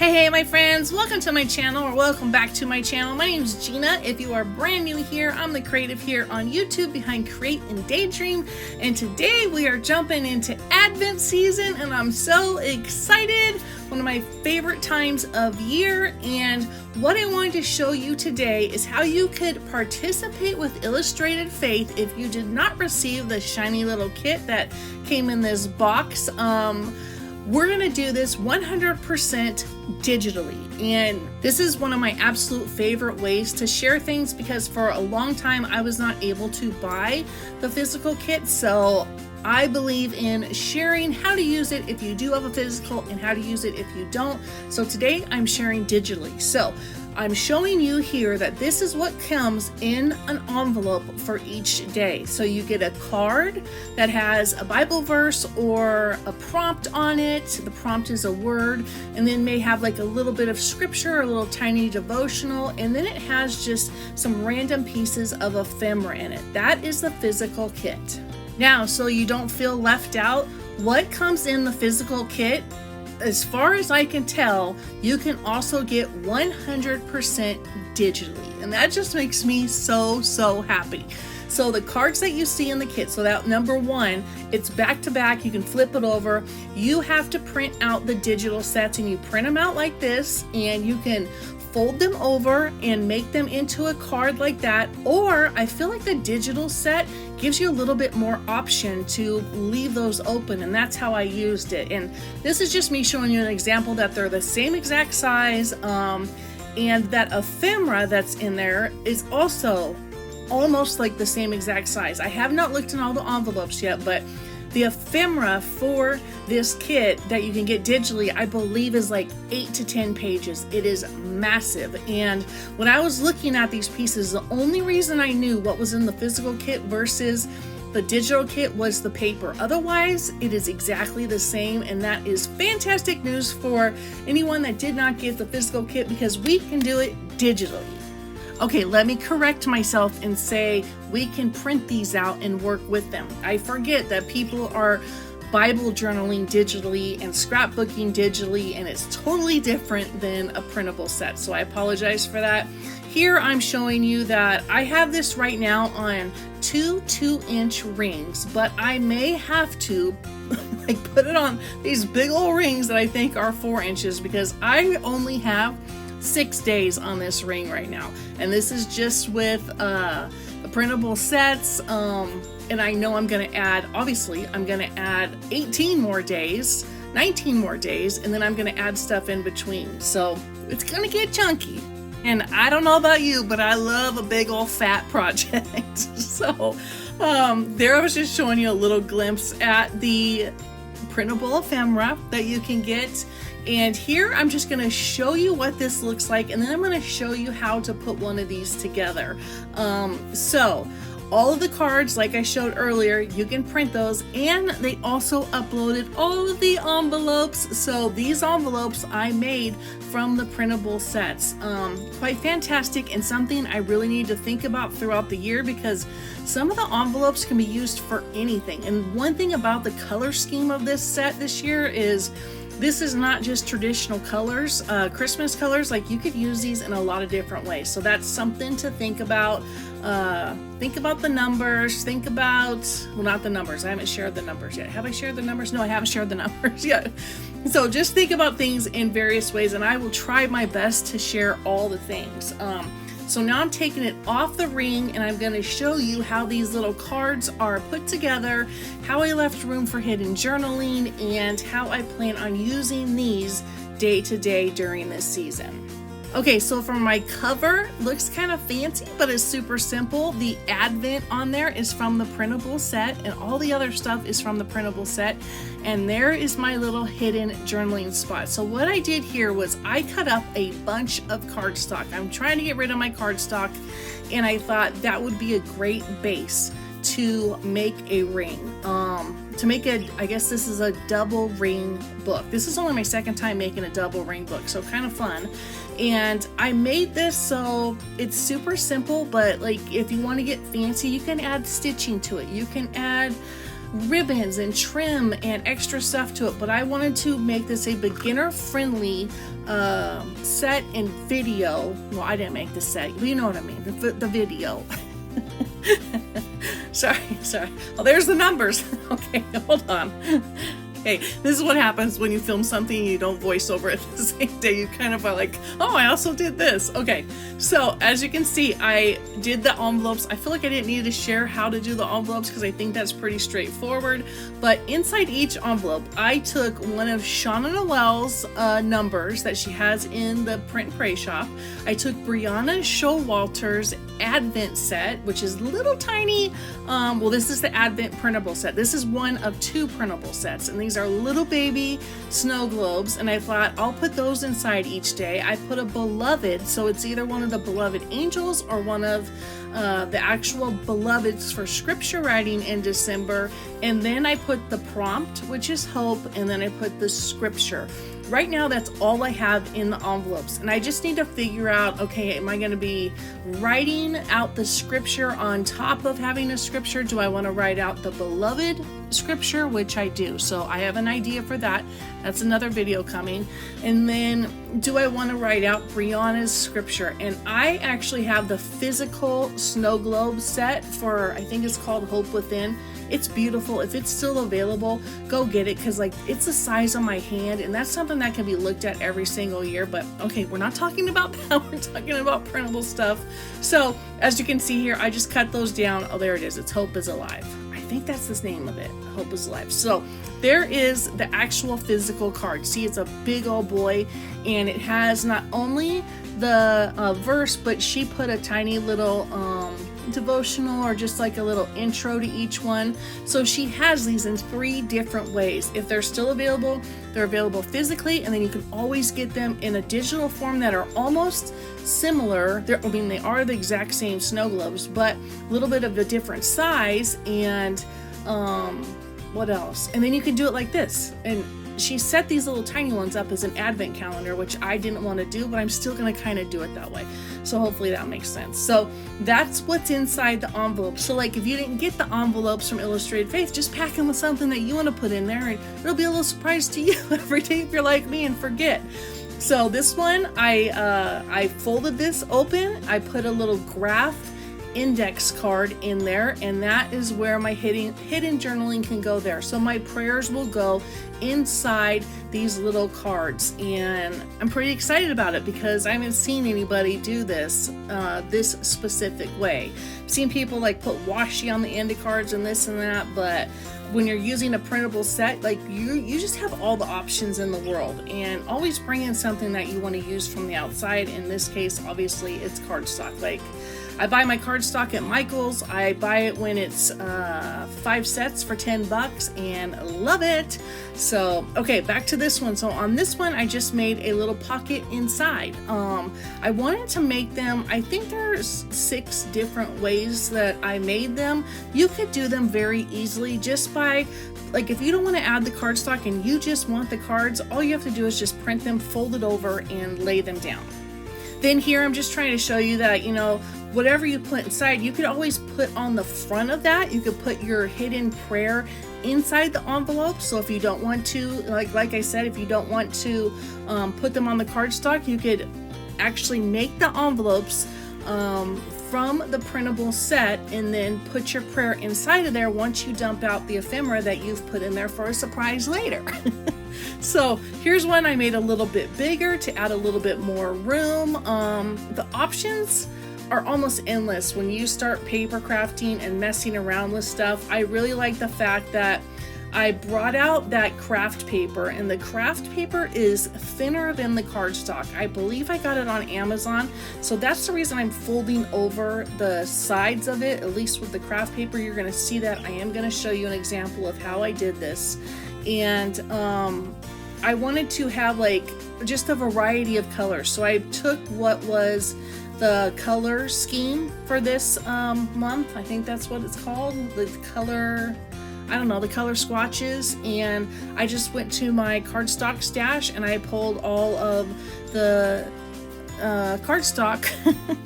Hey my friends, welcome to my channel, or welcome back to my channel. My name is Gina. If you are brand new here, I'm the creative here on YouTube behind Create and Daydream, and today we are jumping into Advent season and I'm so excited. One of my favorite times of year, and what I wanted to show you today is how you could participate with Illustrated Faith if you did not receive the shiny little kit that came in this box. We're going to do this 100% digitally, and this is one of my absolute favorite ways to share things because for a long time I was not able to buy the physical kit, so I believe in sharing how to use it if you do have a physical and how to use it if you don't. So today I'm sharing digitally. So I'm showing you here that this is what comes in an envelope for each day. So you get a card that has a Bible verse or a prompt on it. The prompt is a word, and then may have like a little bit of scripture, a little tiny devotional, and then it has just some random pieces of ephemera in it. That is the physical kit. Now, so you don't feel left out, what comes in the physical kit? As far as I can tell, you can also get 100% digitally, and that just makes me so happy. So the cards that you see in the kit, so that number one, it's back to back, you can flip it over. You have to print out the digital sets, and you print them out like this, and you can fold them over and make them into a card like that. Or I feel like the digital set gives you a little bit more option to leave those open, and that's how I used it. And this is just me showing you an example that they're the same exact size, and that ephemera that's in there is also almost like the same exact size. I have not looked in all the envelopes yet, but the ephemera for this kit that you can get digitally, I believe, is like 8 to 10 pages. It is massive. And when I was looking at these pieces, the only reason I knew what was in the physical kit versus the digital kit was the paper. Otherwise, it is exactly the same, and that is fantastic news for anyone that did not get the physical kit because we can do it digitally. Okay, let me correct myself and say we can print these out and work with them. I forget that people are Bible journaling digitally and scrapbooking digitally, and it's totally different than a printable set. So I apologize for that. Here I'm showing you that I have this right now on two 2-inch rings, but I may have to like put it on these big old rings that I think are 4 inches because I only have 6 days on this ring right now, and this is just with the printable sets, and I know I'm going to add, obviously I'm going to add 18 more days, 19 more days, and then I'm going to add stuff in between, so it's going to get chunky. And I don't know about you, but I love a big old fat project. So there I was just showing you a little glimpse at the printable ephemera that you can get. And here I'm just going to show you what this looks like, and then I'm going to show you how to put one of these together. So all of the cards, like I showed earlier, you can print those, and they also uploaded all of the envelopes. So these envelopes I made from the printable sets. Quite fantastic, and something I really need to think about throughout the year because some of the envelopes can be used for anything. And one thing about the color scheme of this set this year is this is not just traditional colors, Christmas colors. Like, you could use these in a lot of different ways. So that's something to think about. Think about the numbers. Think about, well, not the numbers. I haven't shared the numbers yet. Have I shared the numbers? No, I haven't shared the numbers yet. So just think about things in various ways, and I will try my best to share all the things. So now I'm taking it off the ring, and I'm going to show you how these little cards are put together, how I left room for hidden journaling, and how I plan on using these day to day during this season. Okay, so for my cover, looks kind of fancy, but it's super simple. The Advent on there is from the printable set, and all the other stuff is from the printable set. And there is my little hidden journaling spot. So what I did here was I cut up a bunch of cardstock. I'm trying to get rid of my cardstock, and I thought that would be a great base to make a ring. To make a, I guess this is a double ring book. This is only my second time making a double ring book, so kind of fun. And I made this so it's super simple, but like if you want to get fancy, you can add stitching to it. You can add ribbons and trim and extra stuff to it, but I wanted to make this a beginner friendly set and video. Well, I didn't make the set, but you know what I mean, the video. sorry. Oh, there's the numbers. Okay, hold on. Okay, this is what happens when you film something and you don't voice over it the same day. You kind of are like, oh, I also did this. Okay, so as you can see, I did the envelopes. I feel like I didn't need to share how to do the envelopes because I think that's pretty straightforward. But inside each envelope, I took one of Shauna Noel's numbers that she has in the Print and Pray shop. I took Brianna Showalter's Advent set, which is little tiny. Well, this is the Advent printable set. This is one of 2 printable sets, and these are little baby snow globes, and I thought I'll put those inside each day. I put a beloved, so it's either one of the beloved angels or one of the actual beloveds for scripture writing in December, and then I put the prompt, which is hope, and then I put the scripture. Right now, that's all I have in the envelopes, and I just need to figure out, okay, am I going to be writing out the scripture on top of having a scripture? Do I want to write out the beloved scripture, which I do, so I have an idea for that. That's another video coming. And then do I want to write out Brianna's scripture? And I actually have the physical snow globe set for, I think it's called Hope Within. It's beautiful. If it's still available, go get it, because like it's the size of my hand, and that's something that can be looked at every single year. But okay, we're not talking about that. We're talking about printable stuff. So as you can see here, I just cut those down. Oh, there it is. It's Hope is Alive. I think that's the name of it. Hope is Alive. So there is the actual physical card. See, it's a big old boy, and it has not only the verse, but she put a tiny little devotional or just like a little intro to each one. So she has these in 3 different ways. If they're still available, they're available physically, and then you can always get them in a digital form that are almost similar. They are the exact same snow globes, but a little bit of a different size. And what else? And then you can do it like this. And she set these little tiny ones up as an advent calendar, which I didn't want to do, but I'm still going to kind of do it that way. So hopefully that makes sense. So that's what's inside the envelope. So like if you didn't get the envelopes from Illustrated Faith, just pack them with something that you want to put in there, and it'll be a little surprise to you every day if you're like me and forget. So this one, I folded this open. I put a little graph index card in there, and that is where my hidden journaling can go there. So my prayers will go inside these little cards, and I'm pretty excited about it because I haven't seen anybody do this this specific way. I've seen people like put washi on the end of cards and this and that, but when you're using a printable set, like you just have all the options in the world, and always bring in something that you want to use from the outside. In this case, obviously it's cardstock. Like I buy my cardstock at Michael's. I buy it when it's 5 sets for $10 and love it. So, okay, back to this one. So on this one, I just made a little pocket inside. I wanted to make them, I think there's 6 different ways that I made them. You could do them very easily just by, like if you don't want to add the cardstock and you just want the cards, all you have to do is just print them, fold it over, and lay them down. Then here I'm just trying to show you that, you know, whatever you put inside, you could always put on the front of that. You could put your hidden prayer inside the envelope. So if you don't want to, like I said, if you don't want to put them on the cardstock, you could actually make the envelopes from the printable set and then put your prayer inside of there once you dump out the ephemera that you've put in there for a surprise later. So here's one I made a little bit bigger to add a little bit more room. The options are almost endless when you start paper crafting and messing around with stuff. I really like the fact that I brought out that craft paper, and the craft paper is thinner than the cardstock. I believe I got it on Amazon, so that's the reason I'm folding over the sides of it. At least with the craft paper, you're going to see that. I am going to show you an example of how I did this. And I wanted to have like just a variety of colors, so I took what was the color scheme for this month. I think that's what it's called, the color, I don't know, the color swatches, and I just went to my cardstock stash and I pulled all of the cardstock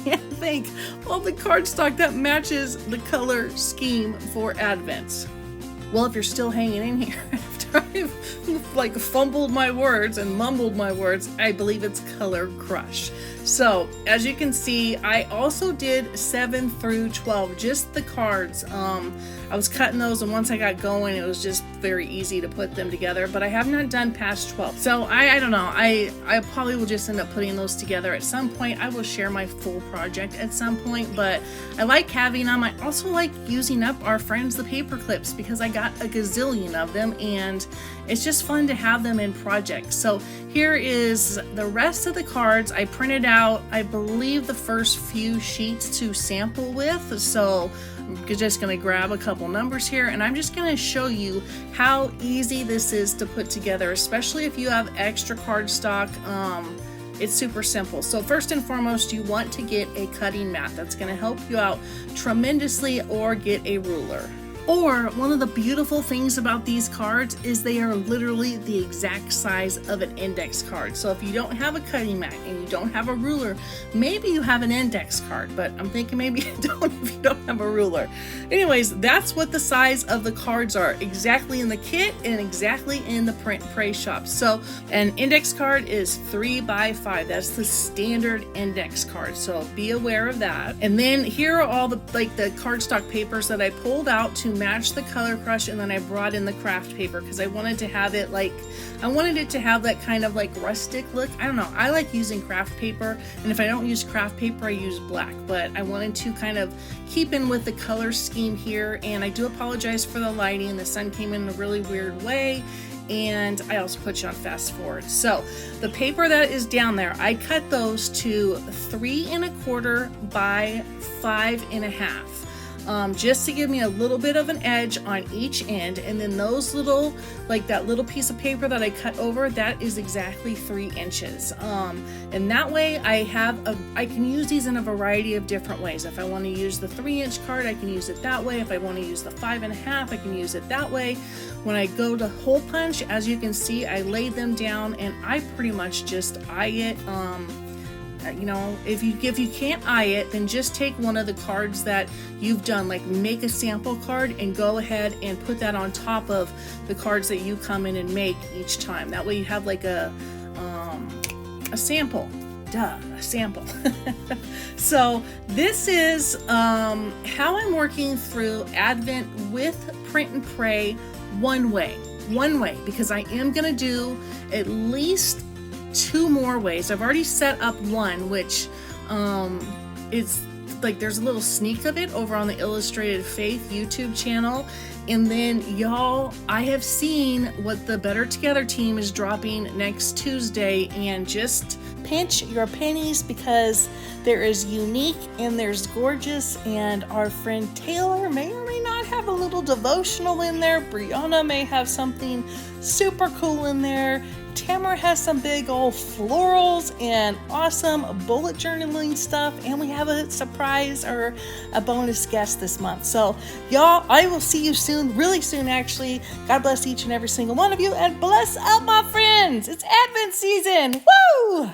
can't think all the cardstock that matches the color scheme for Advent. Well, if you're still hanging in here after I've like fumbled my words and mumbled my words, I believe it's Color Crush. So as you can see, I also did 7 through 12, just the cards. I was cutting those, and once I got going, it was just very easy to put them together, but I have not done past 12. So I don't know, I probably will just end up putting those together at some point. I will share my full project at some point, but I like having them. I also like using up our friends the paper clips because I got a gazillion of them, and it's just fun to have them in projects. So here is the rest of the cards. I printed out, I believe, the first few sheets to sample with. So I'm just going to grab a couple numbers here, and I'm just going to show you how easy this is to put together, especially if you have extra cardstock. It's super simple. So first and foremost, you want to get a cutting mat. That's going to help you out tremendously, or get a ruler. Or one of the beautiful things about these cards is they are literally the exact size of an index card. So if you don't have a cutting mat and you don't have a ruler, maybe you have an index card, but I'm thinking maybe you don't if you don't have a ruler. Anyways, that's what the size of the cards are, exactly in the kit and exactly in the Print Pray shop. So an index card is 3 by 5. That's the standard index card. So be aware of that. And then here are all the the cardstock papers that I pulled out to match the Color Crush, and then I brought in the craft paper because I wanted to have it I wanted it to have that kind of like rustic look. I don't know, I like using craft paper, and if I don't use craft paper, I use black, but I wanted to kind of keep in with the color scheme here. And I do apologize for the lighting. The sun came in a really weird way, and I also put you on fast forward. So the paper that is down there, I cut those to 3 1/4 by 5 1/2. Just to give me a little bit of an edge on each end. And then those little, that little piece of paper that I cut over, that is exactly 3 inches. And that way I can use these in a variety of different ways. If I want to use the 3-inch card, I can use it that way. If I want to use the 5 1/2, I can use it that way. When I go to hole punch, as you can see, I laid them down and I pretty much just eye it. You know, if you can't eye it, then just take one of the cards that you've done, like make a sample card and go ahead and put that on top of the cards that you come in and make each time. That way you have like a sample. A sample. So this is how I'm working through Advent with Print and Pray one way, because I am gonna do at least 2 more ways. I've already set up one, which is there's a little sneak of it over on the Illustrated Faith YouTube channel. And then y'all, I have seen what the Better Together team is dropping next Tuesday, and just pinch your pennies because there is unique and there's gorgeous, and our friend Taylor may or may not have a little devotional in there. Brianna may have something super cool in there. Tamara has some big old florals and awesome bullet journaling stuff, and we have a surprise or a bonus guest this month. So y'all, I will see you soon, really soon actually. God bless each and every single one of you, and bless up my friends. It's Advent season. Woo!